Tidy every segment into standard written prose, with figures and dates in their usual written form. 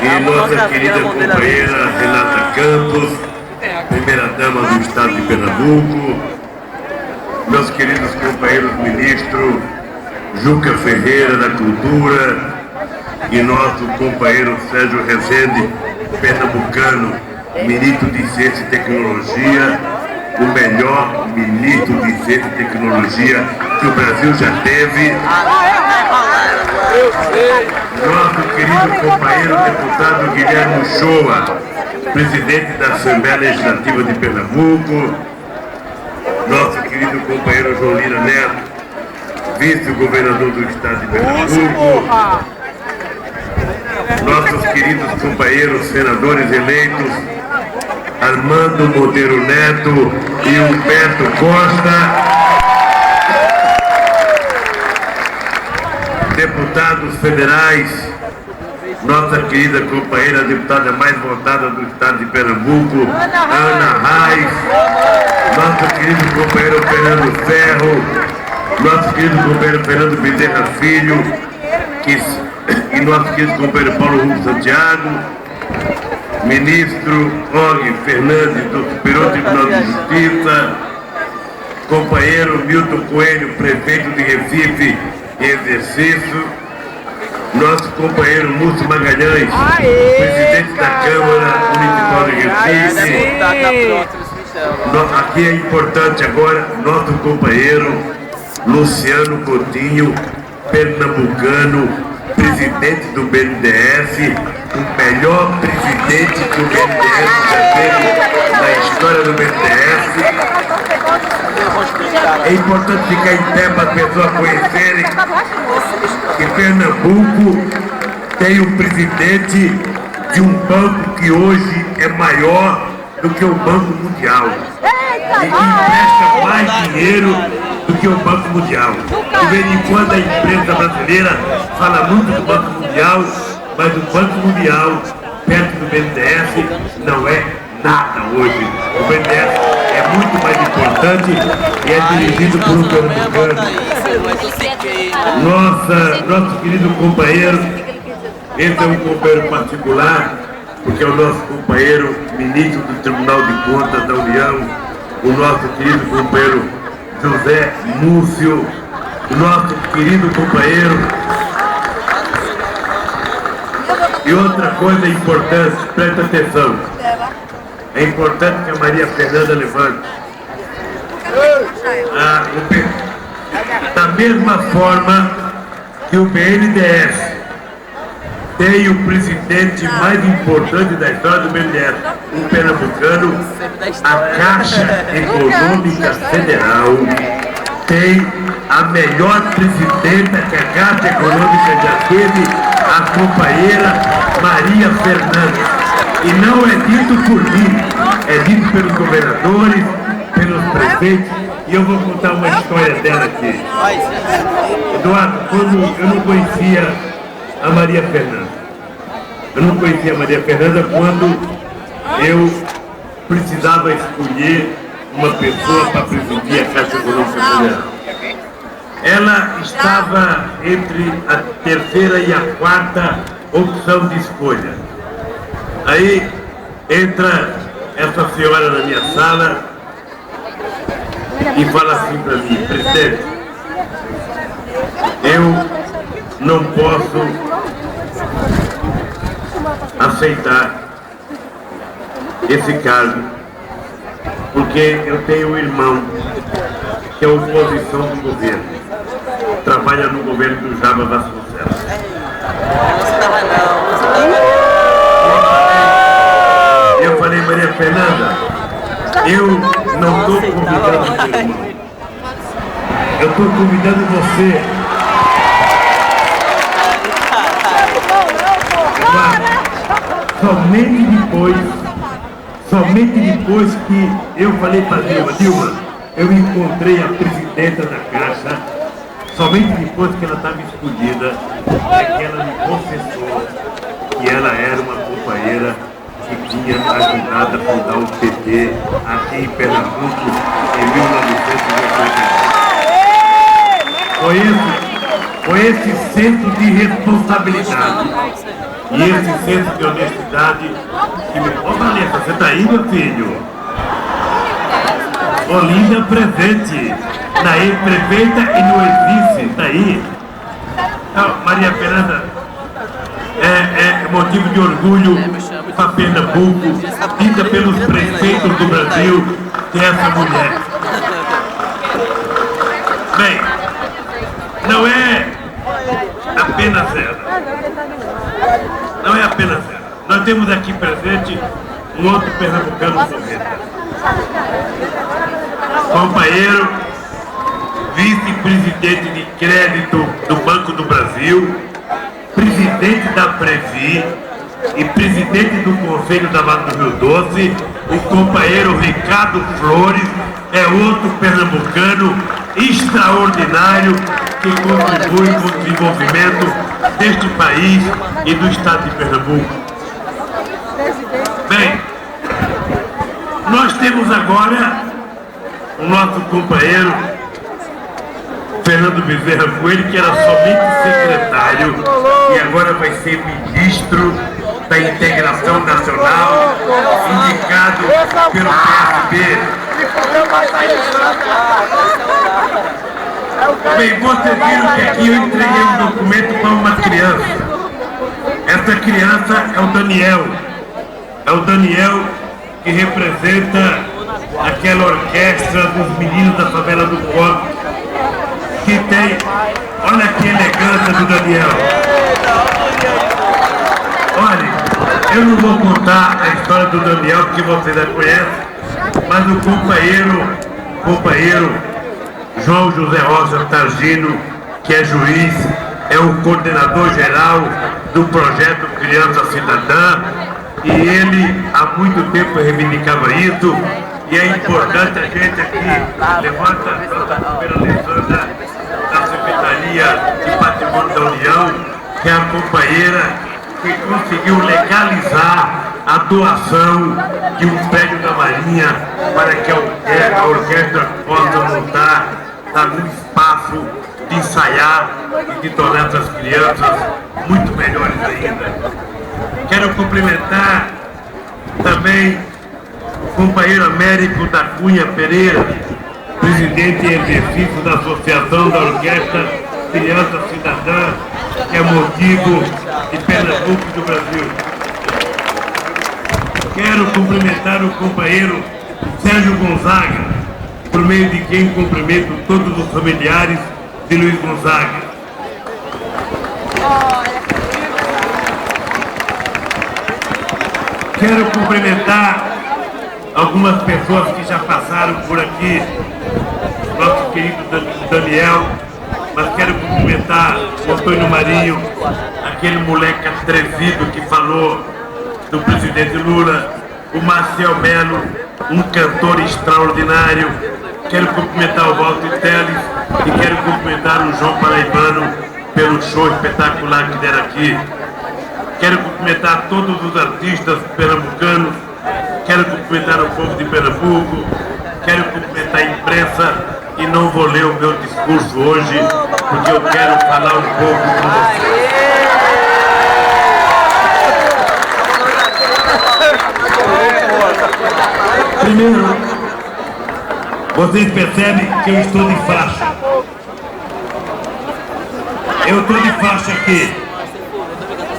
e nossa querida companheira Renata Campos, primeira-dama do Estado de Pernambuco, meus queridos companheiros ministros Juca Ferreira da Cultura e nosso companheiro Sérgio Rezende, pernambucano, ministro de Ciência e Tecnologia, o melhor ministro de Ciência e Tecnologia que o Brasil já teve. Nosso querido companheiro deputado Guilherme Uchoa, presidente da Assembleia Legislativa de Pernambuco. Nosso querido companheiro João Lira Neto, vice-governador do Estado de Pernambuco. Nossos queridos companheiros senadores eleitos, Armando Monteiro Neto e Humberto Costa. Deputados federais, nossa querida companheira deputada mais votada do Estado de Pernambuco, Ana Reis, nosso querido companheiro Fernando Ferro, nosso querido companheiro Fernando Bezerra Filho, e nosso querido companheiro Paulo Hugo Santiago, ministro Og Fernandes do Superior Tribunal de Justiça, companheiro Milton Coelho, prefeito de Recife em exercício, nosso companheiro Múcio Magalhães, presidente da Câmara Municipal de Recife. Aqui é importante agora nosso companheiro Luciano Coutinho, pernambucano, presidente do BNDES, o melhor presidente que o BNDES já teve na história do BNDES. É importante ficar em pé para as pessoas conhecerem que Pernambuco tem o presidente de um banco que hoje é maior do que o Banco Mundial e que empresta mais dinheiro do que o Banco Mundial. De vez em quando a imprensa brasileira fala muito do Banco Mundial, mas o Banco Mundial, perto do BNDES, não é nada hoje. O BNDES é muito mais importante e é dirigido por um pernambucano. Nosso querido companheiro, esse é um companheiro particular, porque é o nosso companheiro ministro do Tribunal de Contas da União, o nosso querido companheiro José Múcio, o nosso querido companheiro. E outra coisa importante, presta atenção, é importante que a Maria Fernanda levante. Da mesma forma que o BNDES tem o presidente mais importante da história do BNDES, um pernambucano, a Caixa Econômica Federal tem a melhor presidenta que a Caixa Econômica já teve, a companheira Maria Fernanda. E não é dito por mim, é dito pelos governadores, pelos prefeitos, e eu vou contar uma história dela aqui. Eduardo, quando eu não conhecia a Maria Fernanda, quando eu precisava escolher uma pessoa para presidir a Caixa Econômica Federal. Ela estava entre a terceira e a quarta opção de escolha. Aí entra essa senhora na minha sala e fala assim para mim: presidente, eu não posso aceitar esse cargo, porque eu tenho um irmão que é oposição do governo, trabalha no governo do Jaba Vasconcelos. Eu falei: Maria Fernanda, eu não estou convidando seu irmão, eu estou convidando você. Somente depois que eu falei para Dilma, eu encontrei a presidenta da Caixa, somente depois que ela estava escolhida, é que ela me confessou que ela era uma companheira que tinha ajudado a fundar o PT aqui em Pernambuco em 1989. Foi esse senso de responsabilidade E esse senso de honestidade que me... Ô Vanessa, você tá aí, meu filho? Olinda presente. Daí, prefeita e não existe, tá aí. Então, Maria Fernanda, é motivo de orgulho para Pernambuco, dita pelos prefeitos do Brasil, que é essa mulher. Bem, não é apenas ela. Não é apenas ela. Nós temos aqui presente um outro pernambucano sorveta. Companheiro, vice-presidente de crédito do Banco do Brasil, presidente da Previ e presidente do Conselho da Mata do Rio Doce, o companheiro Ricardo Flores, é outro pernambucano extraordinário que contribui com o desenvolvimento deste país e do estado de Pernambuco. Bem, nós temos agora o nosso companheiro Fernando Bezerra Coelho, que era somente secretário e agora vai ser ministro da Integração Nacional, indicado pelo PSB. Bem, vocês viram que aqui eu entreguei um documento para uma criança. Essa criança é o Daniel. É o Daniel que representa aquela orquestra dos meninos da favela do Coque, que tem, olha que elegância do Daniel. Olha, eu não vou contar a história do Daniel, que você já conhece, mas o companheiro João José Rosa Targino, que é juiz, é o coordenador geral do projeto Criança Cidadã, e ele há muito tempo reivindicava isso, e é importante a gente aqui, levanta a nossa primeira Alessandra da Secretaria de Patrimônio da União, que é a companheira que conseguiu legalizar a doação de um prédio da Marinha para que a orquestra possa montar num espaço de ensaiar e de tornar essas crianças muito melhores ainda. Quero cumprimentar também o companheiro Américo da Cunha Pereira, presidente em exercício da Associação da Orquestra Criança Cidadã, que é motivo de Pernambuco do Brasil. Quero cumprimentar o companheiro Sérgio Gonzaga, por meio de quem cumprimento todos os familiares de Luiz Gonzaga. Quero cumprimentar algumas pessoas que já passaram por aqui, nosso querido Daniel, mas quero cumprimentar o Antônio Marinho, aquele moleque atrevido que falou do presidente Lula, o Marcel Melo, um cantor extraordinário. Quero cumprimentar o Walter Teles e quero cumprimentar o João Paraibano pelo show espetacular que deram aqui. Quero cumprimentar todos os artistas pernambucanos, quero cumprimentar o povo de Pernambuco, quero cumprimentar a imprensa e não vou ler o meu discurso hoje, porque eu quero falar um pouco com vocês. Primeiro, vocês percebem que eu estou de faixa. Eu estou de faixa aqui.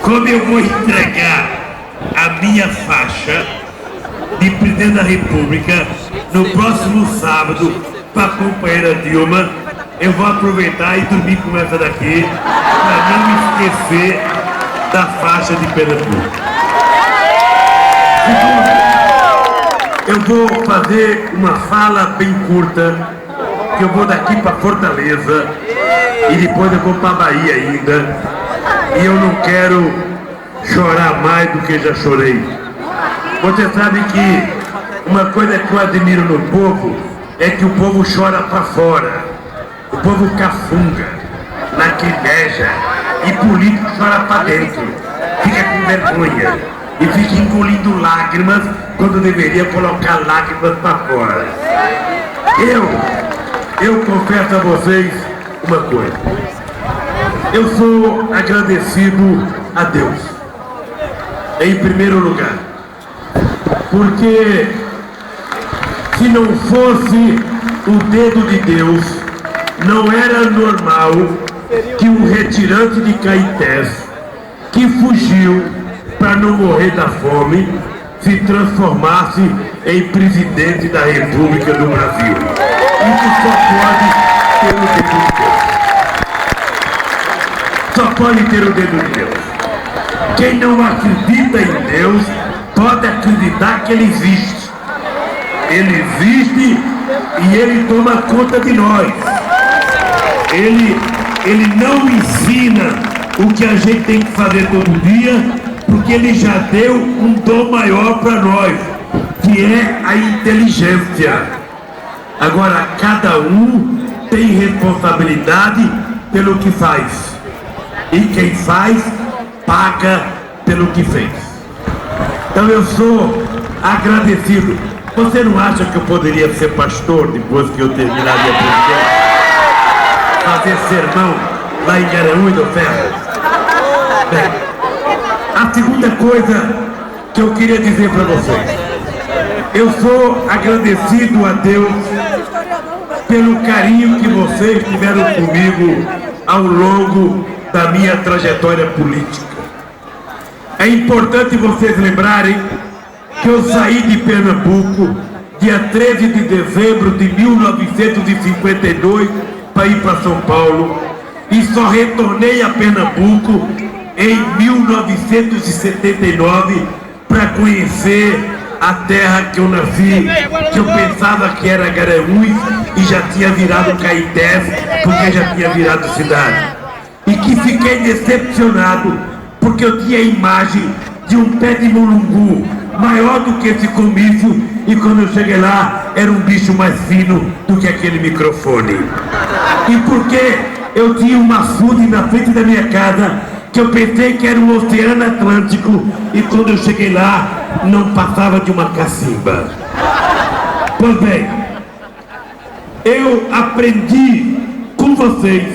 Como eu vou entregar a minha faixa de presidente da República no próximo sábado para a companheira Dilma, eu vou aproveitar e dormir com essa daqui para não me esquecer da faixa de Pernambuco. Eu vou fazer uma fala bem curta, que eu vou daqui para Fortaleza e depois eu vou para Bahia ainda. E eu não quero chorar mais do que já chorei. Você sabe que uma coisa que eu admiro no povo é que o povo chora para fora. O povo cafunga, lacrimeja, e político chora para dentro. Fica com vergonha e fica engolindo lágrimas quando deveria colocar lágrimas para fora. Eu confesso a vocês uma coisa. Eu sou agradecido a Deus. em primeiro lugar, porque se não fosse o dedo de Deus, não era normal que um retirante de Caetés, que fugiu para não morrer da fome, se transformasse em presidente da República do Brasil. Isso só pode ter o dedo de Deus. Só pode ter o dedo de Deus. Quem não acredita em Deus pode acreditar que Ele existe. Ele existe e Ele toma conta de nós. Ele não ensina o que a gente tem que fazer todo dia, porque Ele já deu um dom maior para nós, que é a inteligência. Agora, cada um tem responsabilidade pelo que faz. E quem faz, paga pelo que fez. Então eu sou agradecido. Você não acha que eu poderia ser pastor depois que eu terminar minha presidência? Fazer sermão lá em Garanhuns do Ferro? Bem, a segunda coisa que eu queria dizer para vocês. Eu sou agradecido a Deus pelo carinho que vocês tiveram comigo ao longo da minha trajetória política. É importante vocês lembrarem que eu saí de Pernambuco dia 13 de dezembro de 1952 para ir para São Paulo e só retornei a Pernambuco em 1979 para conhecer a terra que eu nasci, que eu pensava que era Garanhuns e já tinha virado Caetés, porque já tinha virado cidade. E que fiquei decepcionado, porque eu tinha a imagem de um pé de mulungu maior do que esse comício, e quando eu cheguei lá, era um bicho mais fino do que aquele microfone. E porque eu tinha um açude na frente da minha casa, que eu pensei que era um oceano Atlântico, e quando eu cheguei lá, não passava de uma cacimba. Pois bem, eu aprendi com vocês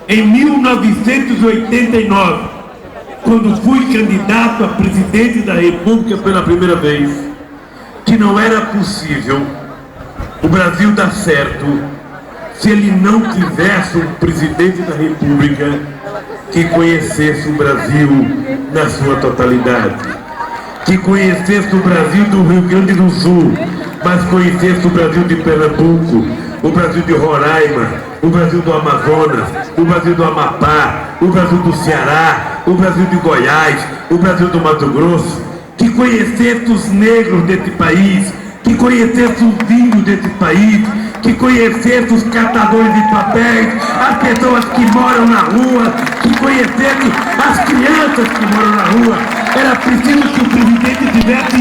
em 1989, quando fui candidato a presidente da República pela primeira vez, que não era possível o Brasil dar certo se ele não tivesse um presidente da República que conhecesse o Brasil na sua totalidade, que conhecesse o Brasil do Rio Grande do Sul, mas conhecesse o Brasil de Pernambuco, o Brasil de Roraima, o Brasil do Amazonas, o Brasil do Amapá, o Brasil do Ceará, o Brasil de Goiás, o Brasil do Mato Grosso, que conhecesse os negros desse país, que conhecesse os índios desse país, que conhecesse os catadores de papéis, as pessoas que moram na rua, que conhecesse as crianças que moram na rua. Era preciso que o presidente tivesse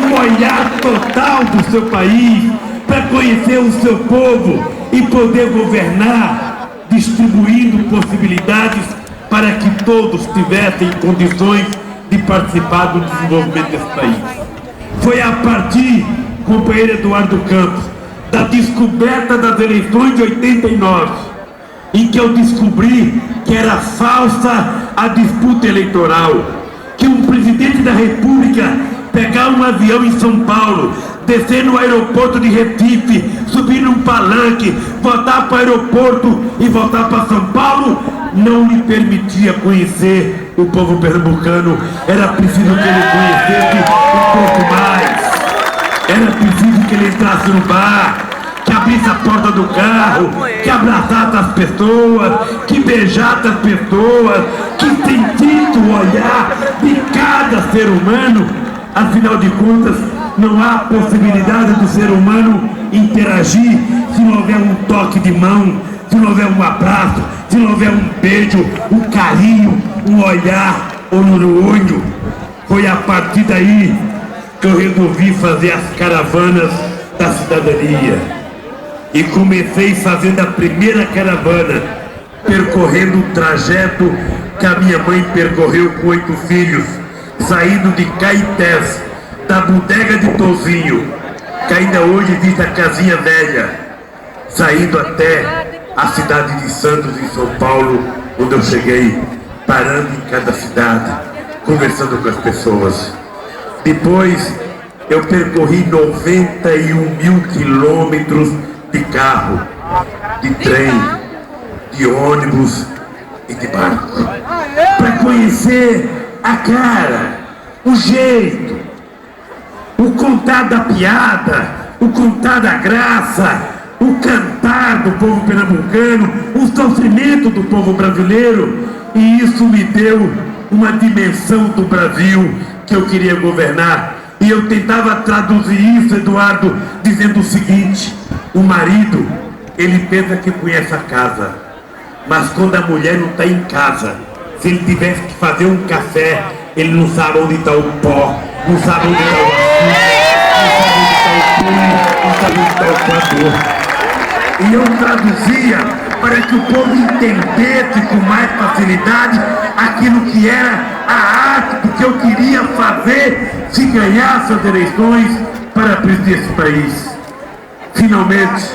um olhar total do seu país, para conhecer o seu povo e poder governar, distribuindo possibilidades para que todos tivessem condições de participar do desenvolvimento desse país. Foi a partir, companheiro Eduardo Campos, da descoberta das eleições de 89, em que eu descobri que era falsa a disputa eleitoral, que um presidente da República pegar um avião em São Paulo, descer no aeroporto de Recife, subir num palanque, voltar para o aeroporto e voltar para São Paulo, não lhe permitia conhecer o povo pernambucano. Era preciso que ele conhecesse um pouco mais. Era preciso que ele entrasse no bar, que abrisse a porta do carro, que abraçasse as pessoas, que beijasse as pessoas, que sentisse o olhar de cada ser humano. Afinal de contas, não há possibilidade do ser humano interagir se não houver um toque de mão, se não houver um abraço, se não houver um beijo, um carinho, um olhar, olho no olho. Foi a partir daí que eu resolvi fazer as caravanas da cidadania. E comecei fazendo a primeira caravana, percorrendo o trajeto que a minha mãe percorreu com 8 filhos, saindo de Caetés, da bodega de Tozinho, que ainda hoje existe a casinha velha, saindo até a cidade de Santos, em São Paulo, onde eu cheguei, parando em cada cidade, conversando com as pessoas. Depois eu percorri 91 mil quilômetros de carro, de trem, de ônibus e de barco, para conhecer a cara, o jeito, o contar da piada, o contar da graça, o cantar do povo pernambucano, o sofrimento do povo brasileiro. E isso me deu uma dimensão do Brasil que eu queria governar. E eu tentava traduzir isso, Eduardo, dizendo o seguinte: o marido, ele pensa que conhece a casa, mas quando a mulher não está em casa, se ele tivesse que fazer um café, ele não sabe onde está o pó, não sabe onde está o açúcar, não sabe onde está o pão, não sabe onde está o coador. E eu traduzia para que o povo entendesse com mais facilidade aquilo que era a arte, porque eu queria fazer se ganhasse as eleições para presidir esse país. Finalmente,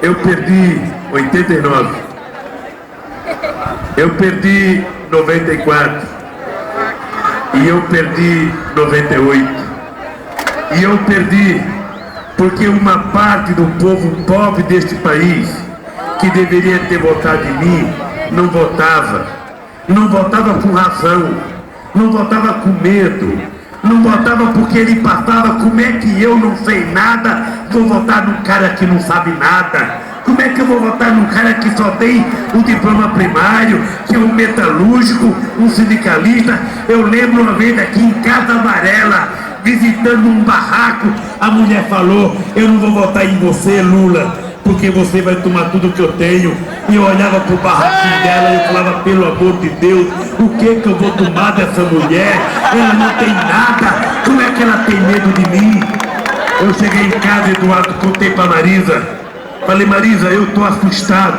eu perdi 89, eu perdi 94, e eu perdi 98, e eu perdi porque uma parte do povo pobre deste país, que deveria ter votado em mim, não votava. Não votava com razão, não votava com medo, não votava porque ele passava: como é que eu não sei nada, vou votar num cara que não sabe nada? Como é que eu vou votar num cara que só tem o diploma primário, que é um metalúrgico, um sindicalista? Eu lembro uma vez aqui em Casa Amarela, visitando um barraco, a mulher falou: eu não vou votar em você, Lula, porque você vai tomar tudo que eu tenho. E eu olhava pro barraquinho dela e eu falava: pelo amor de Deus, o que eu vou tomar dessa mulher? Ela não tem nada, como é que ela tem medo de mim? Eu cheguei em casa, Eduardo, contei pra Marisa, falei: Marisa, eu tô assustado,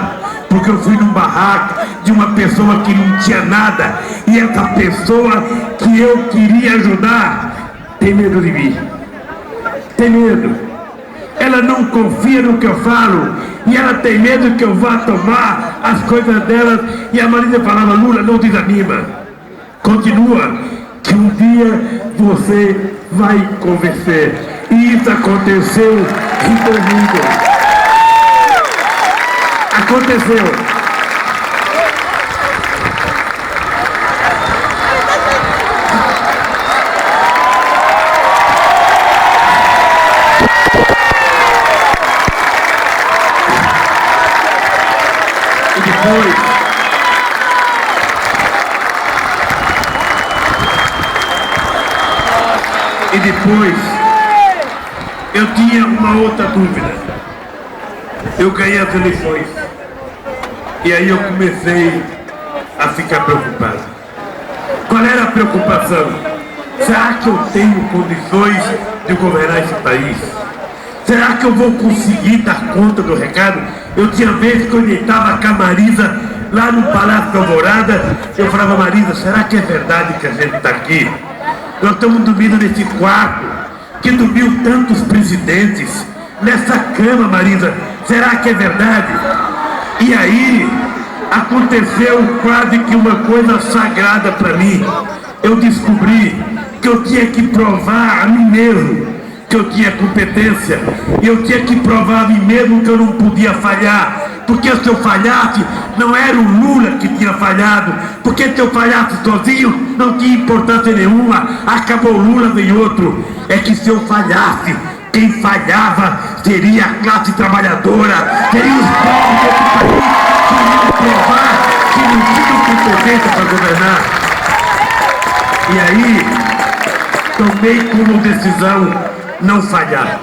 porque eu fui num barraco de uma pessoa que não tinha nada, e essa pessoa que eu queria ajudar tem medo de mim, tem medo. Ela não confia no que eu falo, e ela tem medo que eu vá tomar as coisas dela. E a Marisa falava: Lula, não desanima, continua, que um dia você vai convencer. E isso aconteceu em 2000. Aconteceu. E depois eu tinha uma outra dúvida. Eu ganhei as eleições, e aí eu comecei a ficar preocupado. Qual era a preocupação? Será que eu tenho condições de governar esse país? Será que eu vou conseguir dar conta do recado? Eu tinha vezes que eu deitava com a Marisa lá no Palácio da Alvorada, eu falava: Marisa, será que é verdade que a gente está aqui? Nós estamos dormindo nesse quarto que dormiu tantos presidentes, nessa cama, Marisa, será que é verdade? E aí aconteceu quase que uma coisa sagrada para mim. Eu descobri que eu tinha que provar a mim mesmo que eu tinha competência, e eu tinha que provar a mim mesmo que eu não podia falhar, porque se eu falhasse, não era o Lula que tinha falhado, porque se eu falhasse sozinho, não tinha importância nenhuma, acabou o Lula, vem outro. É que se eu falhasse, quem falhava seria a classe trabalhadora, seria os povos desse país que iam provar que não tinham competência para governar. E aí, tomei como decisão não falhar.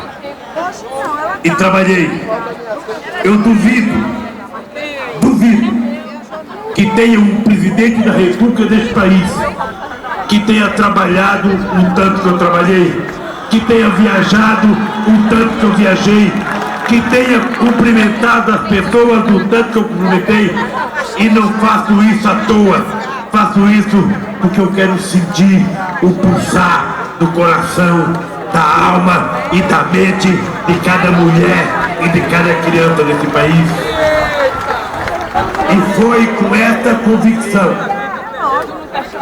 E trabalhei. Eu duvido que tenha um presidente da República desse país que tenha trabalhado o tanto que eu trabalhei, que tenha viajado o tanto que eu viajei, que tenha cumprimentado as pessoas o tanto que eu cumprimentei. E não faço isso à toa, faço isso porque eu quero sentir o pulsar do coração, da alma e da mente de cada mulher e de cada criança desse país. E foi com essa convicção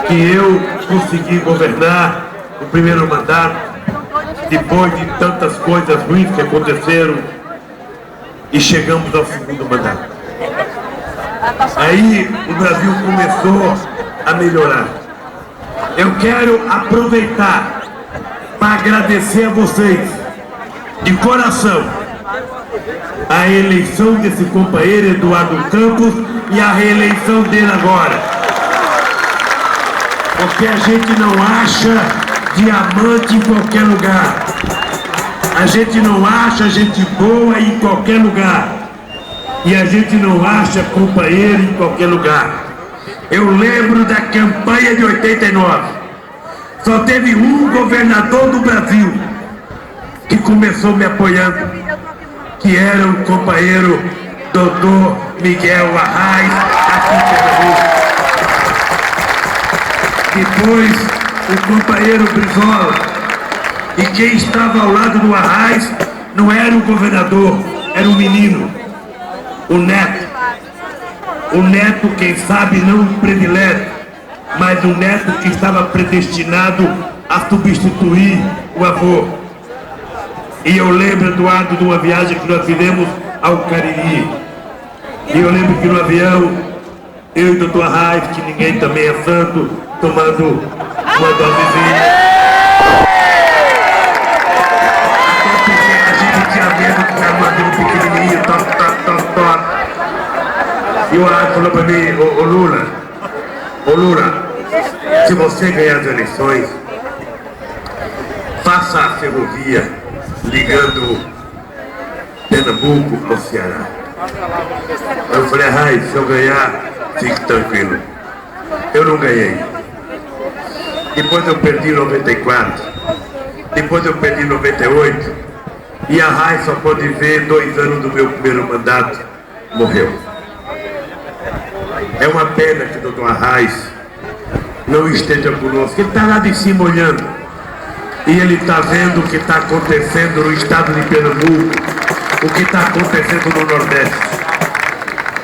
que eu consegui governar o primeiro mandato, depois de tantas coisas ruins que aconteceram, e chegamos ao segundo mandato. Aí o Brasil começou a melhorar. Eu quero aproveitar para agradecer a vocês, de coração, a eleição desse companheiro Eduardo Campos e a reeleição dele agora. Porque a gente não acha diamante em qualquer lugar. A gente não acha gente boa em qualquer lugar. E a gente não acha companheiro em qualquer lugar. Eu lembro da campanha de 89. Só teve um governador do Brasil que começou me apoiando, que era o companheiro Doutor Miguel Arraes, aqui em Pernambuco. Depois, o companheiro Brizola. E quem estava ao lado do Arraes não era o governador, era o menino, o neto. O neto, quem sabe, não um privilégio, mas um neto que estava predestinado a substituir o avô. E eu lembro, Eduardo, de uma viagem que nós fizemos ao Cariri. E eu lembro que no avião, eu e o doutor Arraes, que ninguém também é santo, tomando uma dosezinha. Até porque a gente tinha medo de ficar mandando pequenininho, toque, toque, toque, toque. E o Arraes falou para mim, ô Lula, se você ganhar as eleições, faça a ferrovia ligando Pernambuco ao Ceará. Eu falei, Arraes, se eu ganhar, fique tranquilo. Eu não ganhei. Depois eu perdi em 94. Depois eu perdi em 98. E a Arraes só pode ver 2 anos do meu primeiro mandato. Morreu. É uma pena que o doutor Arraes não esteja conosco. Ele está lá de cima olhando. E ele está vendo o que está acontecendo no estado de Pernambuco, o que está acontecendo no Nordeste.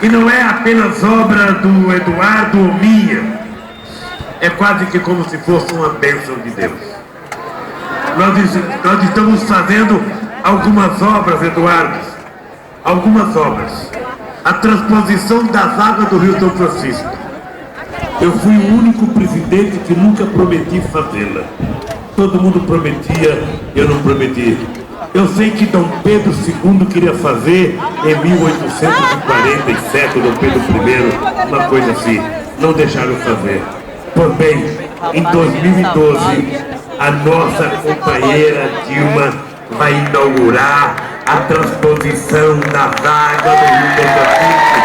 E não é apenas obra do Eduardo ou minha, é quase que como se fosse uma bênção de Deus. Nós estamos fazendo algumas obras, Eduardo, algumas obras. A transposição das águas do Rio São Francisco. Eu fui o único presidente que nunca prometi fazê-la. Todo mundo prometia, eu não prometi. Eu sei que Dom Pedro II queria fazer em 1847, Dom Pedro I, uma coisa assim. Não deixaram fazer. Pois bem, em 2012, a nossa companheira Dilma vai inaugurar a transposição das águas do Rio São Francisco,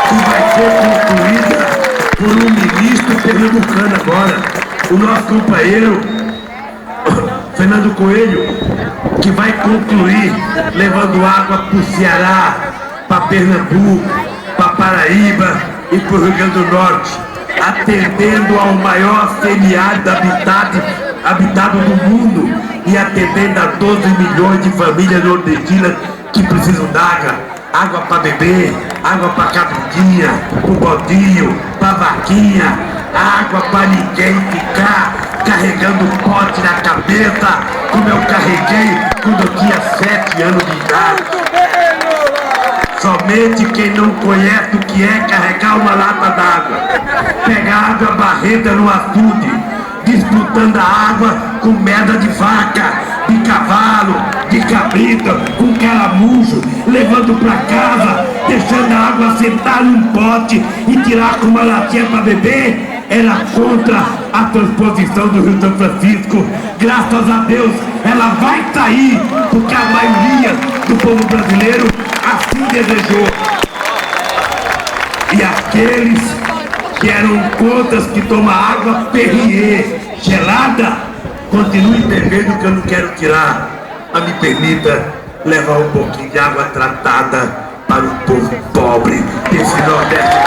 que vai ser concluída por um ministro pernambucano agora, o nosso companheiro Fernando Coelho, que vai concluir levando água para o Ceará, para Pernambuco, para Paraíba e para o Rio Grande do Norte, atendendo ao maior semiárido habitado do mundo e atendendo a 12 milhões de famílias nordestinas que precisam d'água. Água para beber, água para cabridinha, para o bodinho, para vaquinha, água para ninguém ficar carregando pote na cabeça, como eu carreguei quando eu tinha 7 anos de idade. Somente quem não conhece o que é carregar uma lata d'água, pegar água barrenta no açude, disputando a água com merda de vaca, de cavalo, de cabrita, com caramujo, levando para casa, deixando a água assentar num pote e tirar com uma latinha para beber, era contra a transposição do Rio São Francisco. Graças a Deus ela vai sair, porque a maioria do povo brasileiro assim desejou. E aqueles que eram contra que tomam água Perrier gelada, continue bebendo, que eu não quero tirar. Mas me permita levar um pouquinho de água tratada para o povo pobre desse Nordeste.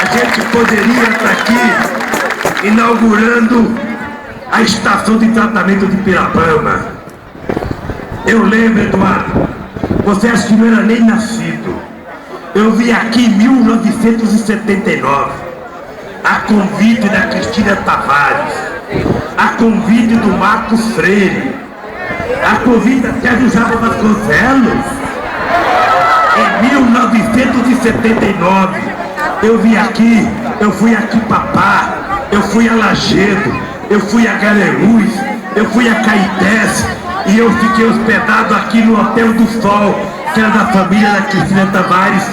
A gente poderia estar aqui inaugurando a estação de tratamento de Pirapama. Eu lembro, Eduardo, você acha que não era nem nascido. Eu vim aqui em 1979. a convite da Cristina Tavares, a convite do Marcos Freire, a convite até do Jabo Vasconcelos. Em 1979, eu vim aqui, eu fui a Quipapá, eu fui a Lajedo, eu fui a Gareluz, eu fui a Caetés e eu fiquei hospedado aqui no Hotel do Sol, que era da família da Cristina Tavares.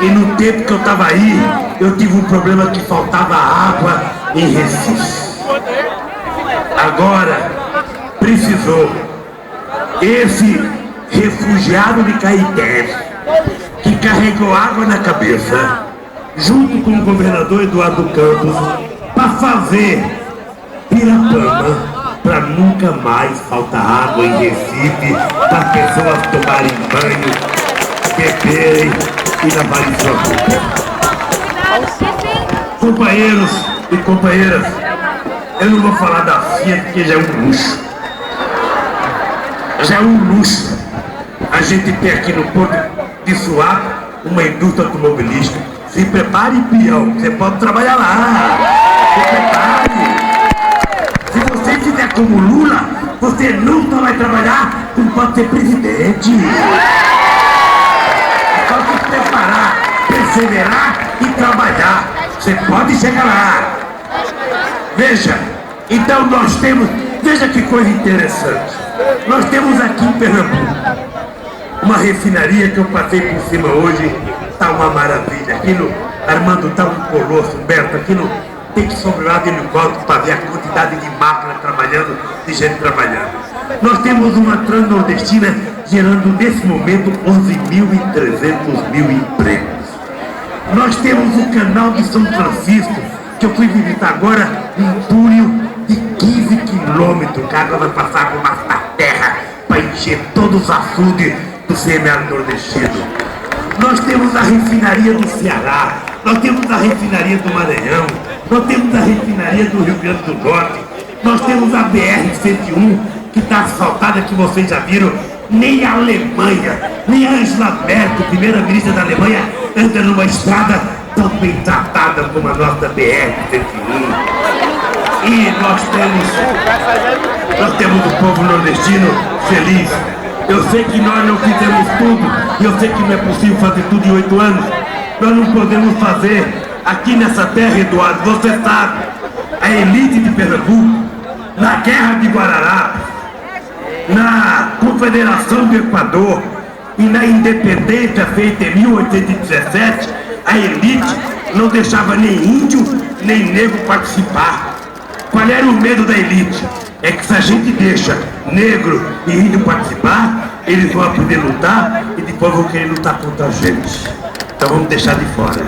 E no tempo que eu estava aí, eu tive um problema que faltava água em Recife. Agora, precisou esse refugiado de Caetés, que carregou água na cabeça, junto com o governador Eduardo Campos, para fazer Pirapama, para nunca mais faltar água em Recife, para pessoas tomarem banho, beberem e lavarem sua roupa. Companheiros e companheiras, eu não vou falar da Fiat porque já é um luxo. Já é um luxo. A gente tem aqui no Porto de Suape uma indústria automobilística. Se prepare, peão, você pode trabalhar lá. Se prepare. Se você fizer como Lula, você nunca vai trabalhar como pode ser presidente. Pode se preparar, perseverar e trabalhar. Você pode chegar lá. Veja, então nós temos, veja que coisa interessante. Nós temos aqui em Pernambuco uma refinaria que eu passei por cima hoje, está uma maravilha. Aquilo, Armando, está um colosso, Humberto, aquilo tem que sobrevoar de helicóptero para ver a quantidade de máquinas trabalhando, de gente trabalhando. Nós temos uma transnordestina gerando nesse momento 11.300 empregos. Nós temos o canal de São Francisco, que eu fui visitar agora, um túnel de 15 quilômetros, que a água vai passar por baixo da terra para encher todos os açudes do semiárido nordestino. Nós temos a refinaria do Ceará, nós temos a refinaria do Maranhão, nós temos a refinaria do Rio Grande do Norte, nós temos a BR-101, que está asfaltada, que vocês já viram. Nem a Alemanha, nem a Angela Merkel, primeira-ministra da Alemanha, anda numa estrada tão bem tratada como a nossa BR-101. E nós temos o povo nordestino feliz. Eu sei que nós não fizemos tudo, e eu sei que não é possível fazer tudo em 8 anos. Nós não podemos fazer aqui nessa terra, Eduardo, você sabe, a elite de Pernambuco, na Guerra de Guararapes, na Confederação do Equador e na independência feita em 1817, a elite não deixava nem índio nem negro participar. Qual era o medo da elite? É que se a gente deixa negro e índio participar, eles vão aprender a lutar e depois vão querer lutar contra a gente. Então vamos deixar de fora.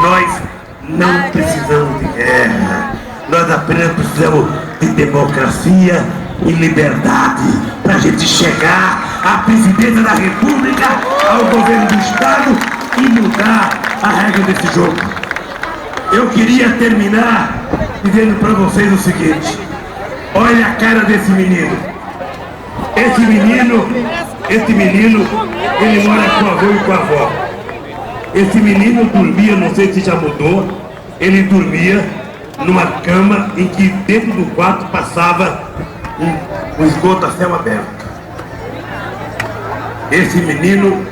Nós não precisamos de guerra. Nós apenas precisamos de democracia e liberdade para a gente chegar à presidência da República, ao governo do Estado e mudar a regra desse jogo. Eu queria terminar dizendo para vocês o seguinte: olha a cara desse menino. Esse menino, ele mora com o avô e com a avó. Esse menino dormia, não sei se já mudou, ele dormia numa cama em que dentro do quarto passava um esgoto a céu aberto. Esse menino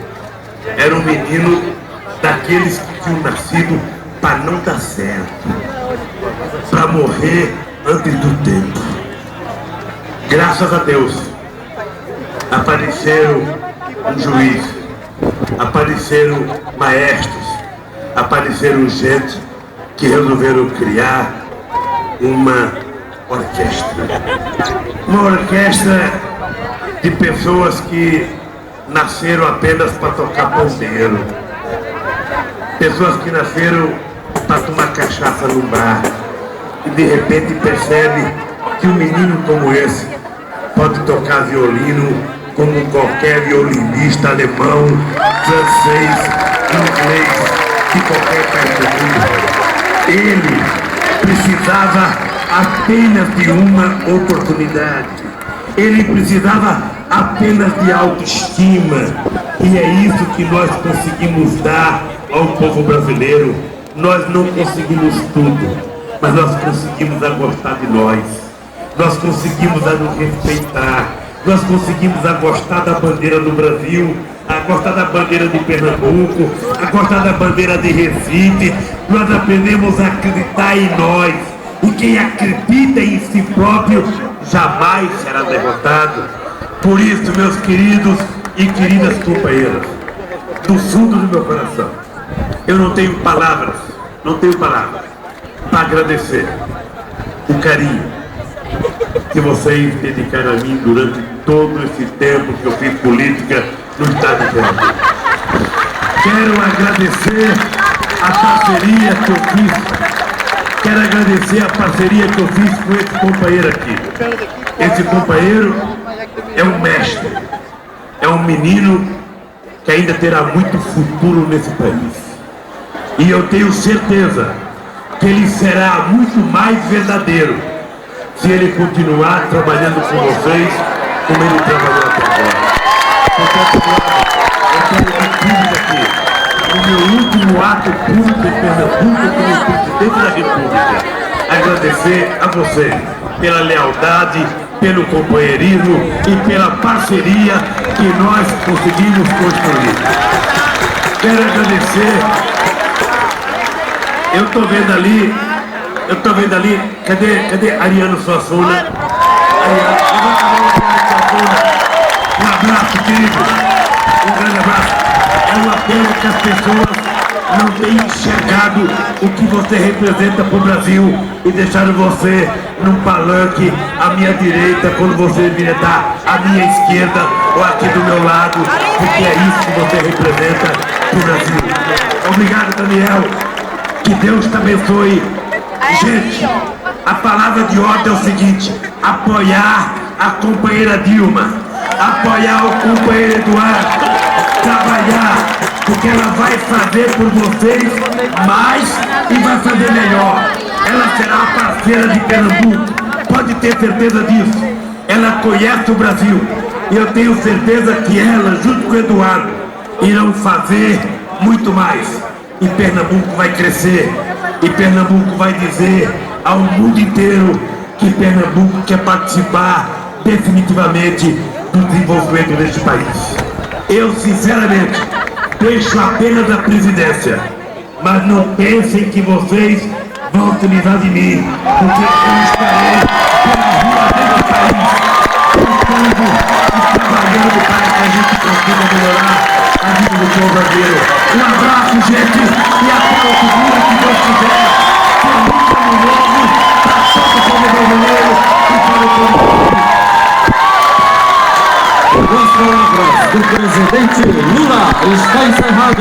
era um menino daqueles que tinham nascido para não dar certo, para morrer antes do tempo. Graças a Deus, apareceram um juiz, apareceram maestros, apareceram gente que resolveram criar uma orquestra. Uma orquestra de pessoas que nasceram apenas para tocar pandeiro. Pessoas que nasceram para tomar cachaça no bar. E de repente percebe que um menino como esse pode tocar violino como qualquer violinista alemão, francês, inglês, de qualquer parte do mundo. Ele precisava apenas de uma oportunidade. Ele precisava apenas de autoestima. E é isso que nós conseguimos dar ao povo brasileiro. Nós não conseguimos tudo. mas nós conseguimos a gostar de nós. Nós conseguimos a nos respeitar. Nós conseguimos a gostar da bandeira do Brasil, a gostar da bandeira de Pernambuco, a gostar da bandeira de Recife. Nós aprendemos a acreditar em nós. E quem acredita em si próprio jamais será derrotado. Por isso, meus queridos e queridas companheiras, do fundo do meu coração, eu não tenho palavras para agradecer o carinho que vocês dedicaram a mim durante todo esse tempo que eu fiz política no estado de Pernambuco. Quero agradecer a parceria que eu fiz. Quero agradecer a parceria que eu fiz com esse companheiro aqui. Esse companheiro é um mestre, é um menino que ainda terá muito futuro nesse país. E eu tenho certeza que ele será muito mais verdadeiro se ele continuar trabalhando com vocês como ele trabalhou até agora. Eu quero dar aqui, no meu último ato público em Pernambuco como presidente da República, agradecer a vocês pela lealdade, pelo companheirismo e pela parceria que nós conseguimos construir. Quero agradecer. Eu estou vendo ali, cadê Ariano Suassuna? Um abraço, querido, um grande abraço. É uma pena que as pessoas não tenham enxergado o que você representa para o Brasil e deixaram você num palanque à minha direita quando você viria estar à minha esquerda ou aqui do meu lado, porque é isso que você representa para o Brasil. Obrigado, Daniel. Que Deus te abençoe. Gente, a palavra de ordem é o seguinte: apoiar a companheira Dilma, apoiar o companheiro Eduardo, trabalhar, porque ela vai fazer por vocês mais e vai fazer melhor. Ela será a parceira de Pernambuco, pode ter certeza disso. Ela conhece o Brasil e eu tenho certeza que ela, junto com o Eduardo, irão fazer muito mais. E Pernambuco vai crescer, e Pernambuco vai dizer ao mundo inteiro que Pernambuco quer participar definitivamente do desenvolvimento deste país. Eu, sinceramente, deixo apenas a presidência, mas não pensem que vocês vão utilizar de mim, porque eu estarei pela rua deste país, lutando e trabalhando para que a gente consiga melhorar a vida do povo brasileiro. Um abraço, gente, e até o futuro que Deus quiser. Feliz ano novo para todo o povo brasileiro e para o povo brasileiro. Com as palavras do presidente Lula, está encerrado.